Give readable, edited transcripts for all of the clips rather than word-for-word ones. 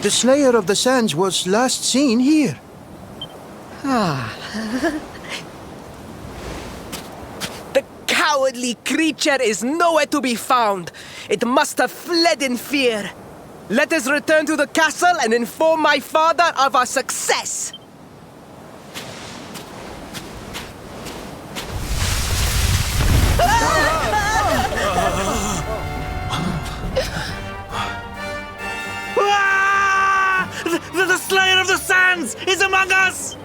The Slayer of the Sands was last seen here. The cowardly creature is nowhere to be found. It must have fled in fear. Let us return to the castle and inform my father of our success. The Slayer of the Sands is among us!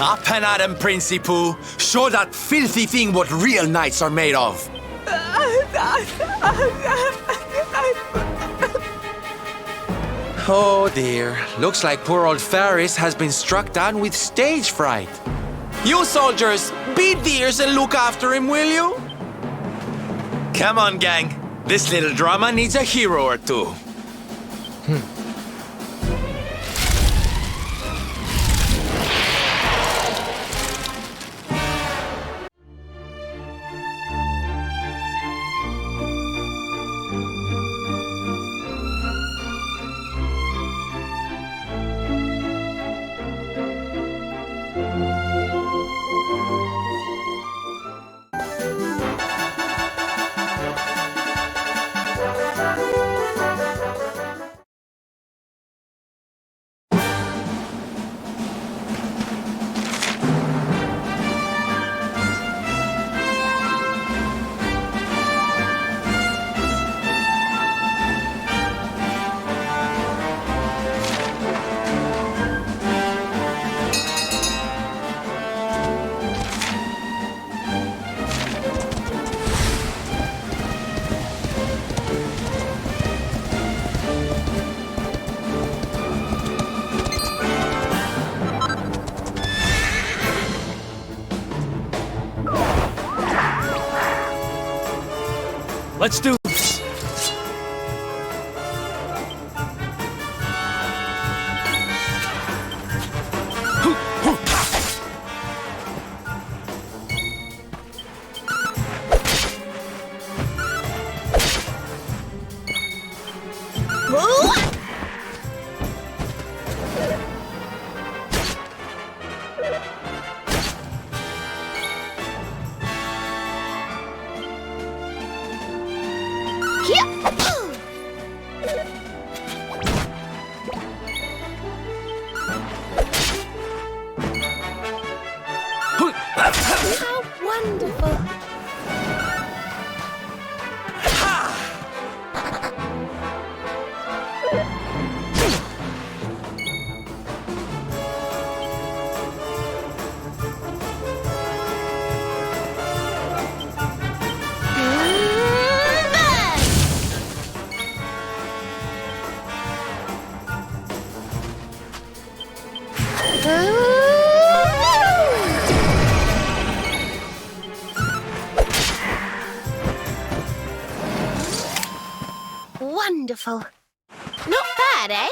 Up and at him, Principal. Show that filthy thing what real knights are made of. Oh dear. Looks like poor old Ferris has been struck down with stage fright. You soldiers, beat the ears and look after him, will you? Come on, gang. This little drama needs a hero or two. Let's do this. How wonderful! Wonderful. Not bad, eh?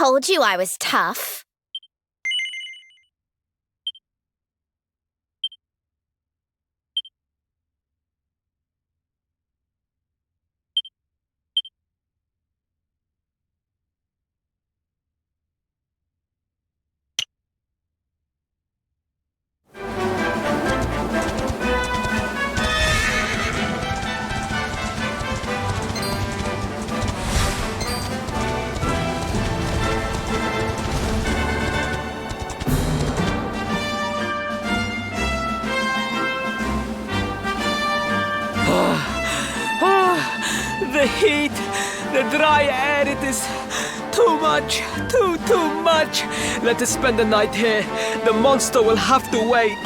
told you I was tough. The heat, the dry air, it is too much, too much. Let us spend the night here. The monster will have to wait.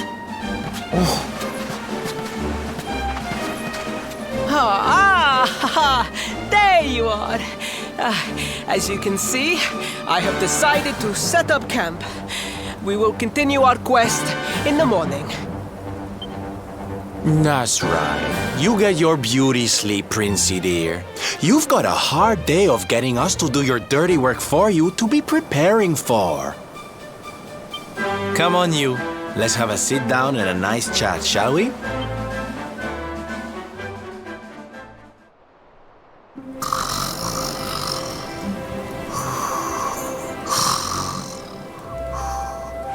There you are. As you can see, I have decided to set up camp. We will continue our quest in the morning. That's right. You get your beauty sleep, Princey dear. You've got a hard day of getting us to do your dirty work for you to be preparing for. Come on, you. Let's have a sit down and a nice chat, shall we?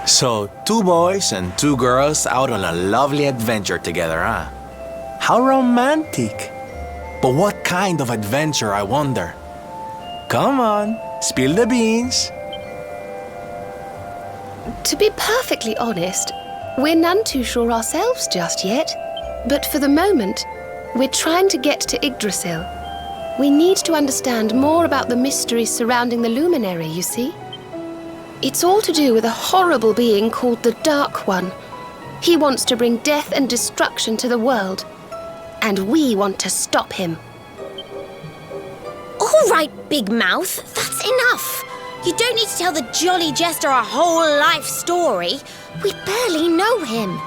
So, 2 boys and 2 girls out on a lovely adventure together, huh? How romantic! But what kind of adventure, I wonder? Come on, spill the beans. To be perfectly honest, we're none too sure ourselves just yet. But for the moment, we're trying to get to Yggdrasil. We need to understand more about the mysteries surrounding the luminary, you see. It's all to do with a horrible being called the Dark One. He wants to bring death and destruction to the world. And we want to stop him. All right, Big Mouth, that's enough. You don't need to tell the jolly jester our whole life story. We barely know him.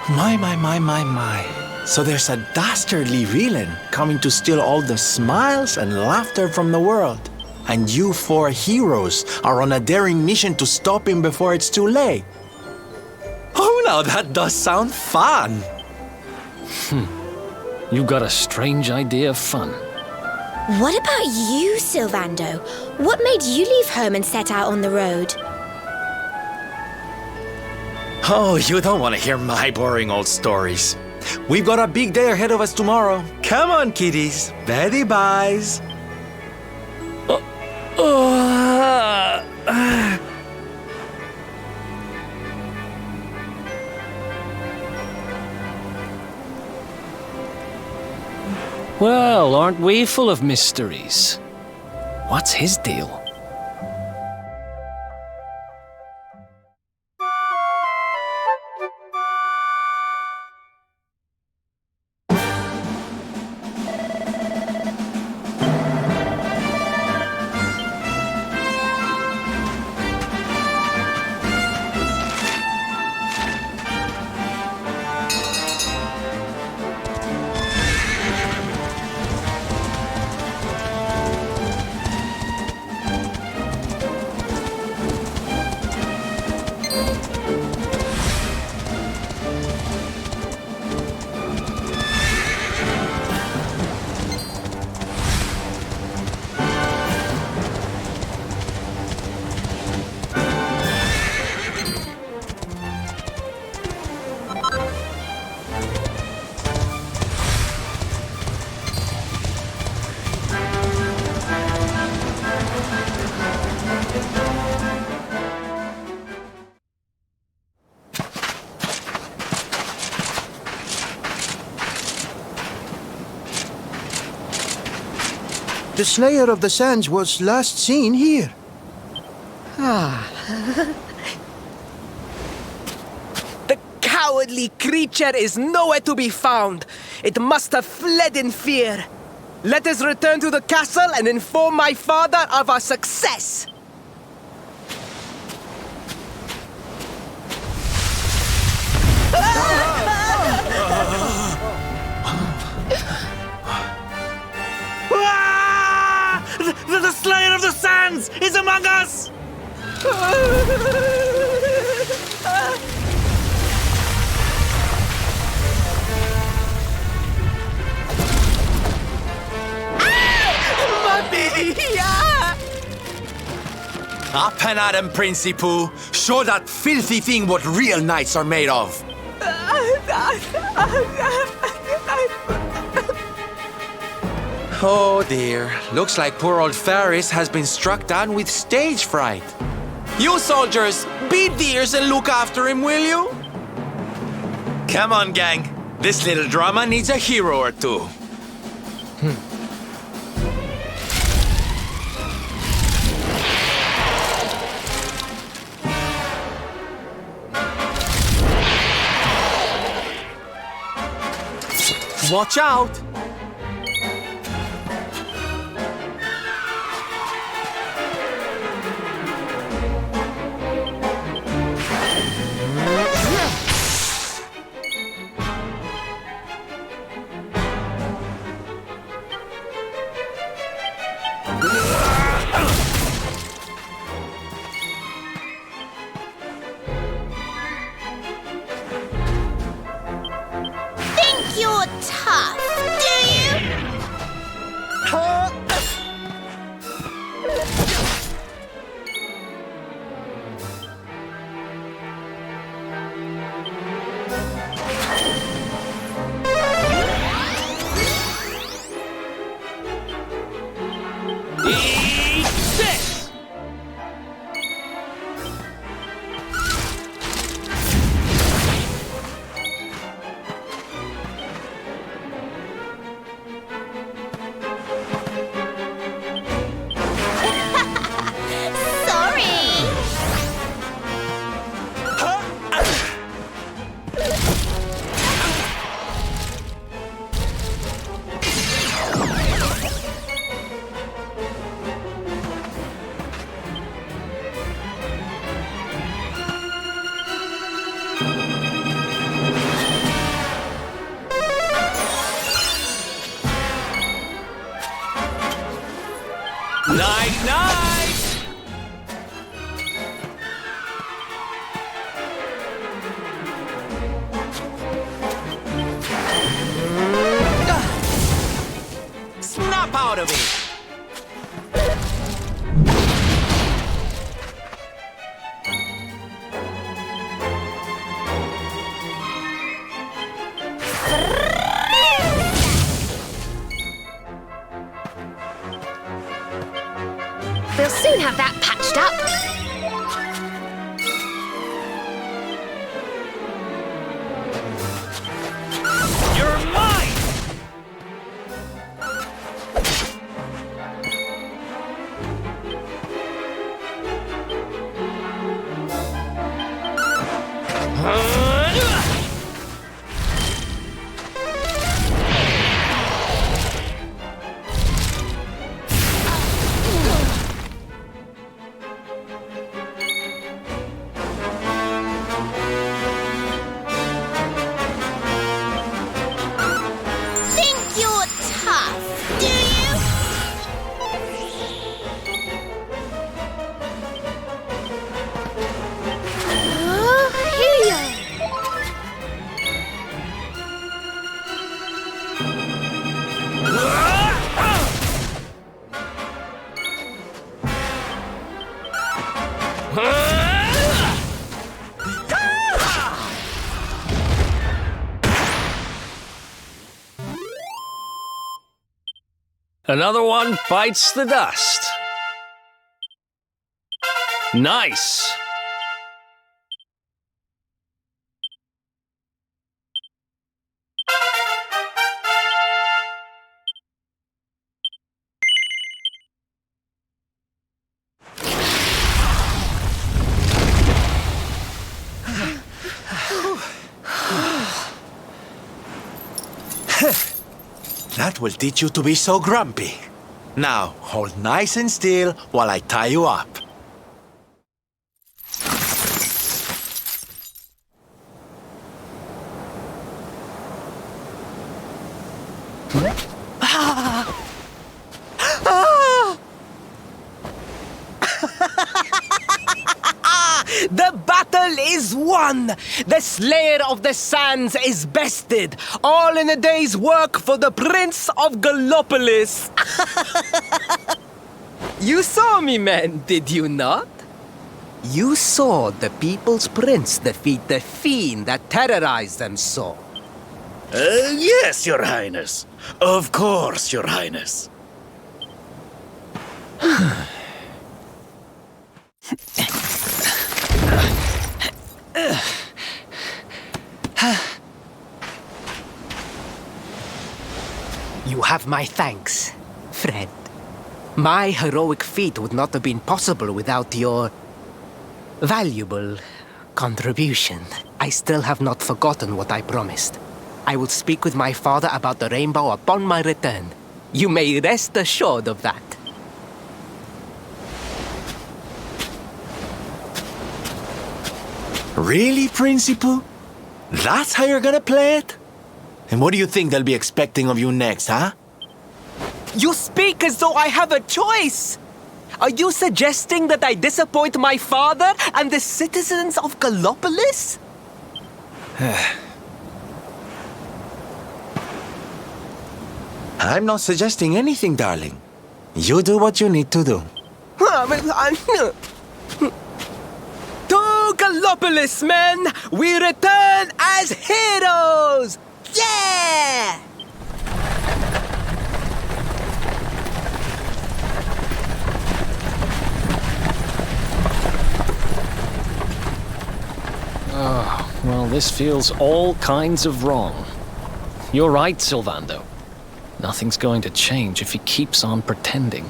My. So there's a dastardly villain coming to steal all the smiles and laughter from the world. And you 4 heroes are on a daring mission to stop him before it's too late. Oh, now that does sound fun. You've got a strange idea of fun. What about you, Sylvando? What made you leave home and set out on the road? Oh, you don't want to hear my boring old stories. We've got a big day ahead of us tomorrow. Come on, kiddies. Betty buys. Well, aren't we full of mysteries? What's his deal? The Slayer of the Sands was last seen here. The cowardly creature is nowhere to be found. It must have fled in fear. Let us return to the castle and inform my father of our success. The Slayer of the Sands is among among us! Up and at 'em, Principoo. Show that filthy thing what real knights are made of. Oh dear. Looks like poor old Faris has been struck down with stage fright. You soldiers, beat the ears and look after him, will you? Come on, gang. This little drama needs a hero or two. Watch out! Think you're tough, do you? Eat this! Sorry. Night, night! Snap out of it! We'll soon have that patched up. You're mine! Think you're tough, do you? Another one bites the dust. Nice! That will teach you to be so grumpy. Now, hold nice and still while I tie you up. The battle is won! The Slayer of the Sands is bested! All in a day's work for the Prince of Gallopolis! You saw me, men, did you not? You saw the People's Prince defeat the fiend that terrorized them so. Yes, Your Highness. Of course, Your Highness. You have my thanks, friend. My heroic feat would not have been possible without your valuable contribution. I still have not forgotten what I promised. I will speak with my father about the rainbow upon my return. You may rest assured of that. Really, Principal? That's how you're gonna play it? And what do you think they'll be expecting of you next, huh? You speak as though I have a choice! Are you suggesting that I disappoint my father and the citizens of Gallopolis? I'm not suggesting anything, darling. You do what you need to do. To Gallopolis, men! We return as heroes! Yeah! Well, this feels all kinds of wrong. You're right, Sylvando. Nothing's going to change if he keeps on pretending.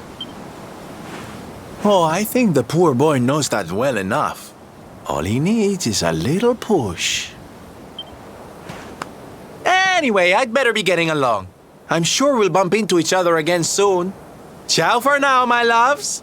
Oh, I think the poor boy knows that well enough. All he needs is a little push. Anyway, I'd better be getting along. I'm sure we'll bump into each other again soon. Ciao for now, my loves.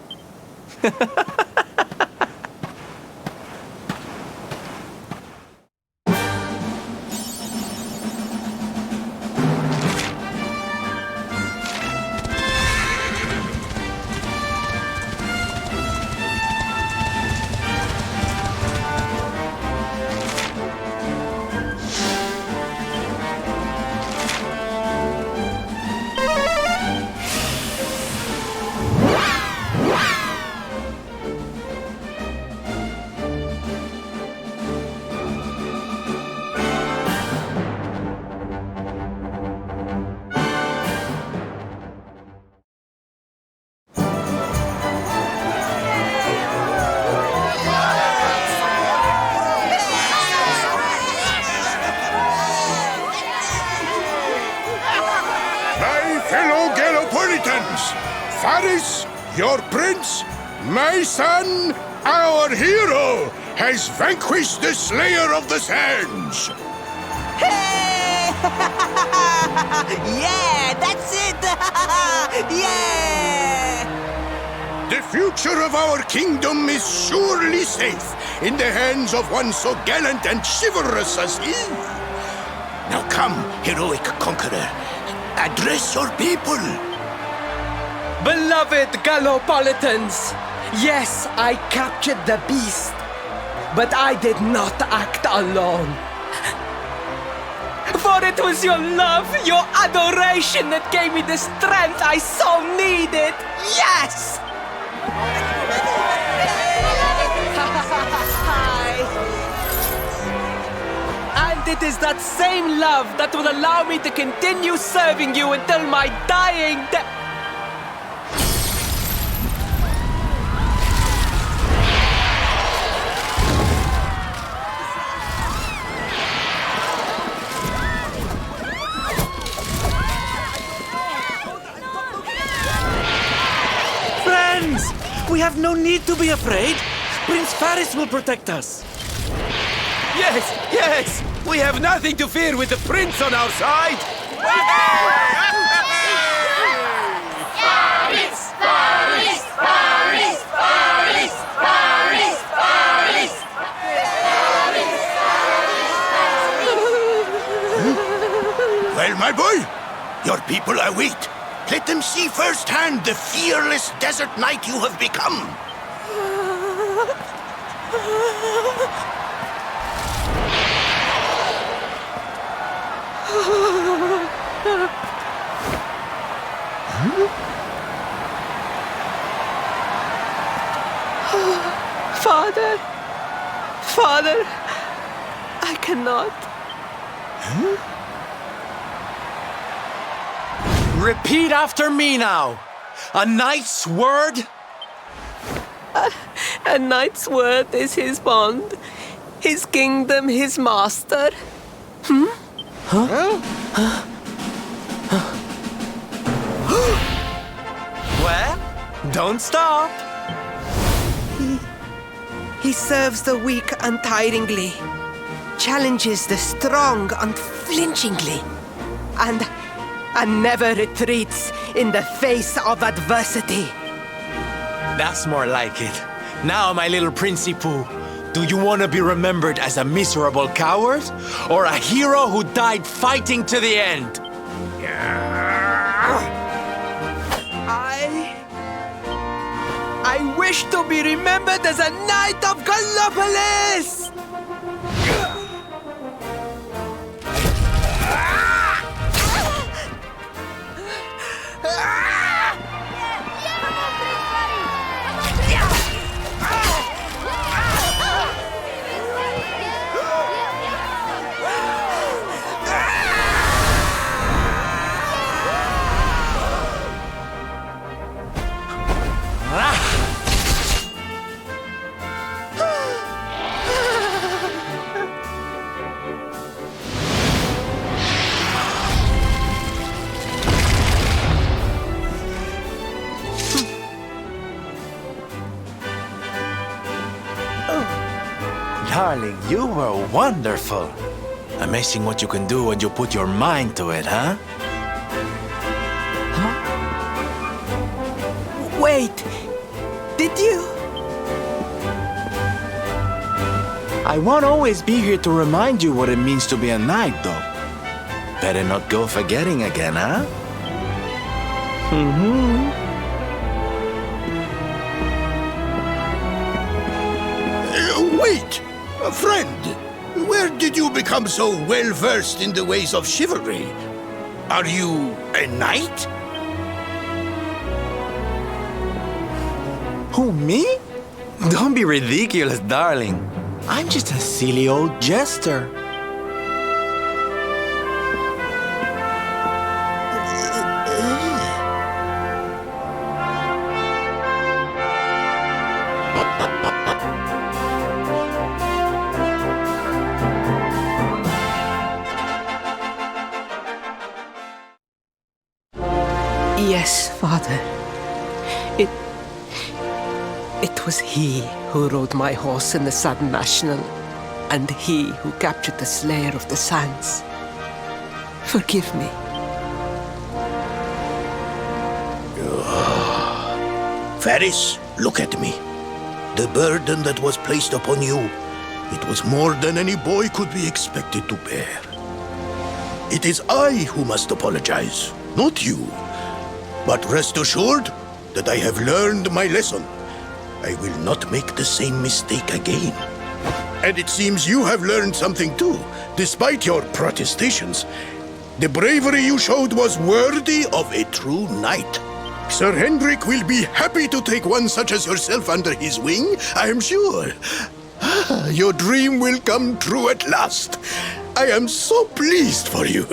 Faris, your prince, my son, our hero, has vanquished the Slayer of the Sands. Hey! Yeah, that's it! Yeah! The future of our kingdom is surely safe in the hands of one so gallant and chivalrous as he. Now come, heroic conqueror, address your people. Beloved Gallopolitans, yes, I captured the beast, but I did not act alone. For it was your love, your adoration that gave me the strength I so needed. Yes! And it is that same love that will allow me to continue serving you until my dying day. We have no need to be afraid. Prince Faris will protect us. Yes, yes! We have nothing to fear with the prince on our side! Faris! Faris! Faris! Faris! Faris! Faris! Well, my boy, your people await. Let them see firsthand the fearless desert knight you have become. Father, Father, I cannot. Repeat after me now. A knight's word? A knight's word is his bond, his kingdom, his master. Well, don't stop. He serves the weak untiringly, challenges the strong unflinchingly, and never retreats in the face of adversity. That's more like it. Now, my little Princey Pooh, do you want to be remembered as a miserable coward or a hero who died fighting to the end? I wish to be remembered as a knight of Gallopolis! Darling, you were wonderful. Amazing what you can do when you put your mind to it, huh? Wait, did you? I won't always be here to remind you what it means to be a knight, though. Better not go forgetting again, huh? Wait! Friend, where did you become so well-versed in the ways of chivalry? Are you a knight? Who, me? Don't be ridiculous, darling. I'm just a silly old jester. Yes, Father. It was he who rode my horse in the Southern National, and he who captured the Slayer of the Sands. Forgive me. Ferris, look at me. The burden that was placed upon you, it was more than any boy could be expected to bear. It is I who must apologize, not you. But rest assured that I have learned my lesson. I will not make the same mistake again. And it seems you have learned something too, despite your protestations. The bravery you showed was worthy of a true knight. Sir Hendrik will be happy to take one such as yourself under his wing, I am sure. Your dream will come true at last. I am so pleased for you.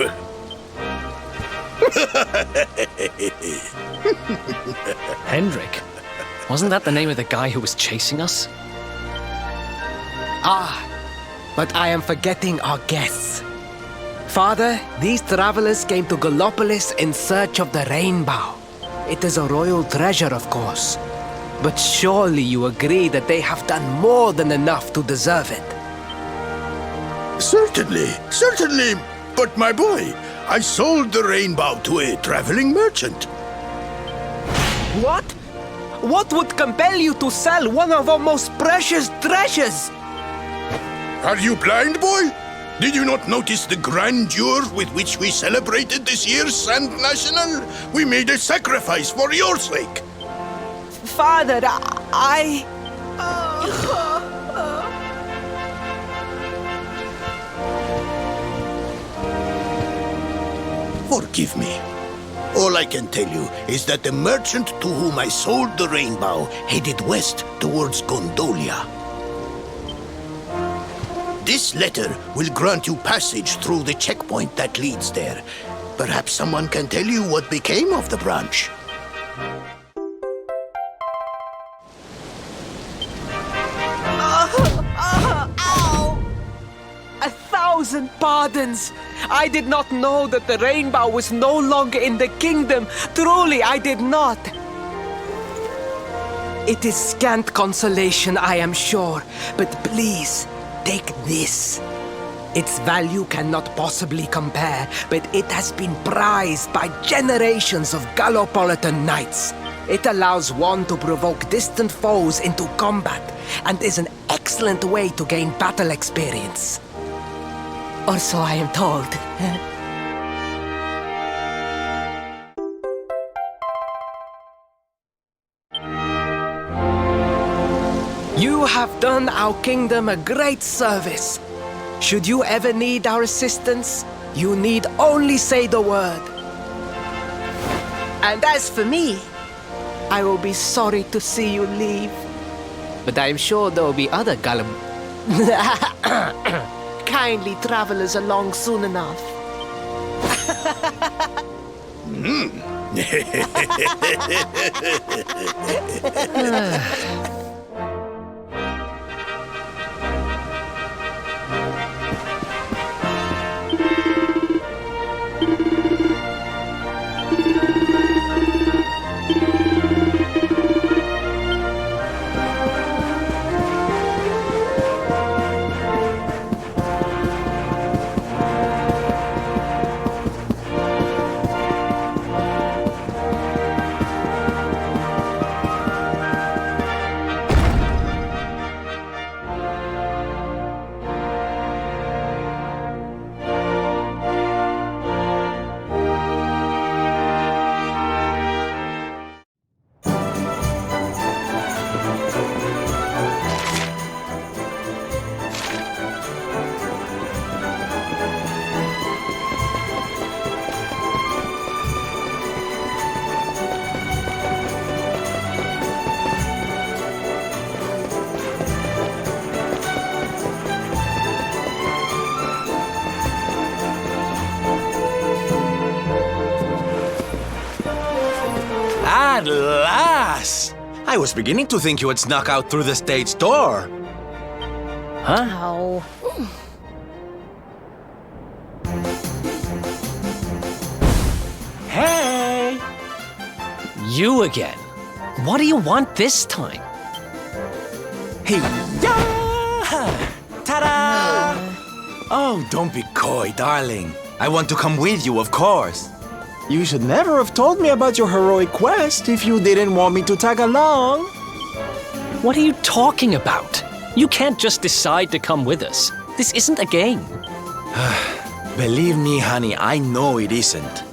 Hendrik? Wasn't that the name of the guy who was chasing us? Ah, but I am forgetting our guests. Father, these travelers came to Gallopolis in search of the rainbow. It is a royal treasure, of course. But surely you agree that they have done more than enough to deserve it. Certainly. But my boy, I sold the rainbow to a traveling merchant. What? What would compel you to sell one of our most precious treasures? Are you blind, boy? Did you not notice the grandeur with which we celebrated this year's Sand National? We made a sacrifice for your sake. Father, Forgive me. All I can tell you is that the merchant to whom I sold the rainbow headed west towards Gondolia. This letter will grant you passage through the checkpoint that leads there. Perhaps someone can tell you what became of the branch. Ow! 1,000 pardons! I did not know that the rainbow was no longer in the kingdom. Truly, I did not. It is scant consolation, I am sure. But please, take this. Its value cannot possibly compare, but it has been prized by generations of Gallopolitan knights. It allows one to provoke distant foes into combat, and is an excellent way to gain battle experience. Or so I am told. You have done our kingdom a great service. Should you ever need our assistance, you need only say the word. And as for me, I will be sorry to see you leave. But I am sure there will be other kindly travelers along soon enough. At last! I was beginning to think you had snuck out through the stage door. Huh? Oh. Hey! You again? What do you want this time? Hingga! Ta-da! Oh, don't be coy, darling. I want to come with you, of course. You should never have told me about your heroic quest if you didn't want me to tag along. What are you talking about? You can't just decide to come with us. This isn't a game. Believe me, honey, I know it isn't.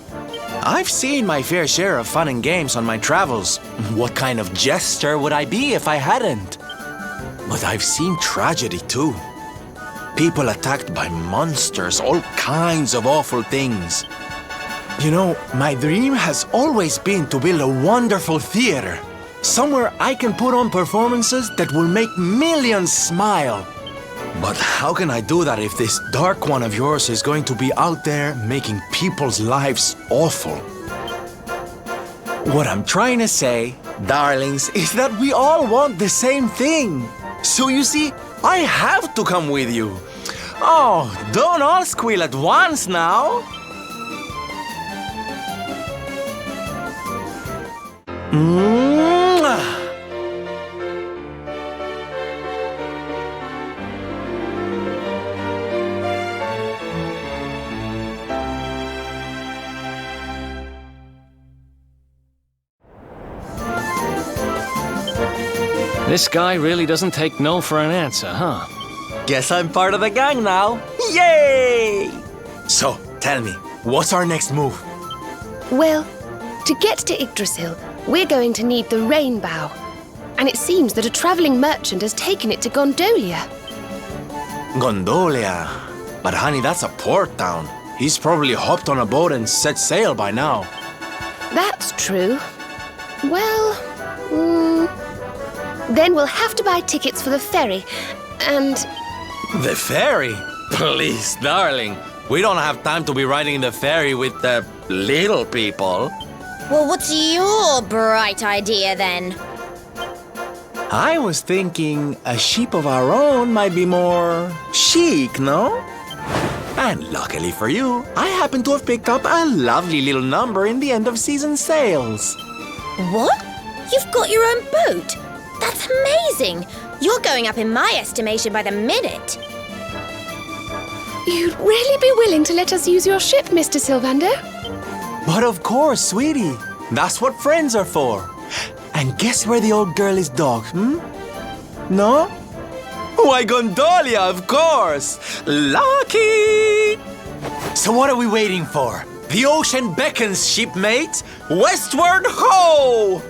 I've seen my fair share of fun and games on my travels. What kind of jester would I be if I hadn't? But I've seen tragedy too. People attacked by monsters, all kinds of awful things. You know, my dream has always been to build a wonderful theater. Somewhere I can put on performances that will make millions smile. But how can I do that if this dark one of yours is going to be out there making people's lives awful? What I'm trying to say, darlings, is that we all want the same thing. So you see, I have to come with you. Oh, don't all squeal at once now. This guy really doesn't take no for an answer, huh? Guess I'm part of the gang now. Yay! So, tell me, what's our next move? Well, to get to Yggdrasil, we're going to need the rainbow. And it seems that a travelling merchant has taken it to Gondolia. Gondolia. But honey, that's a port town. He's probably hopped on a boat and set sail by now. That's true. Well, then we'll have to buy tickets for the ferry, and... The ferry? Please, darling. We don't have time to be riding the ferry with the little people. Well, what's your bright idea then? I was thinking a ship of our own might be more chic, no? And luckily for you, I happen to have picked up a lovely little number in the end of season sales. What? You've got your own boat? That's amazing! You're going up in my estimation by the minute. You'd really be willing to let us use your ship, Mr. Sylvando? But of course, sweetie. That's what friends are for. And guess where the old girl is docked, No? Why, Gondolia, of course! Lucky! So what are we waiting for? The ocean beckons, shipmate! Westward ho!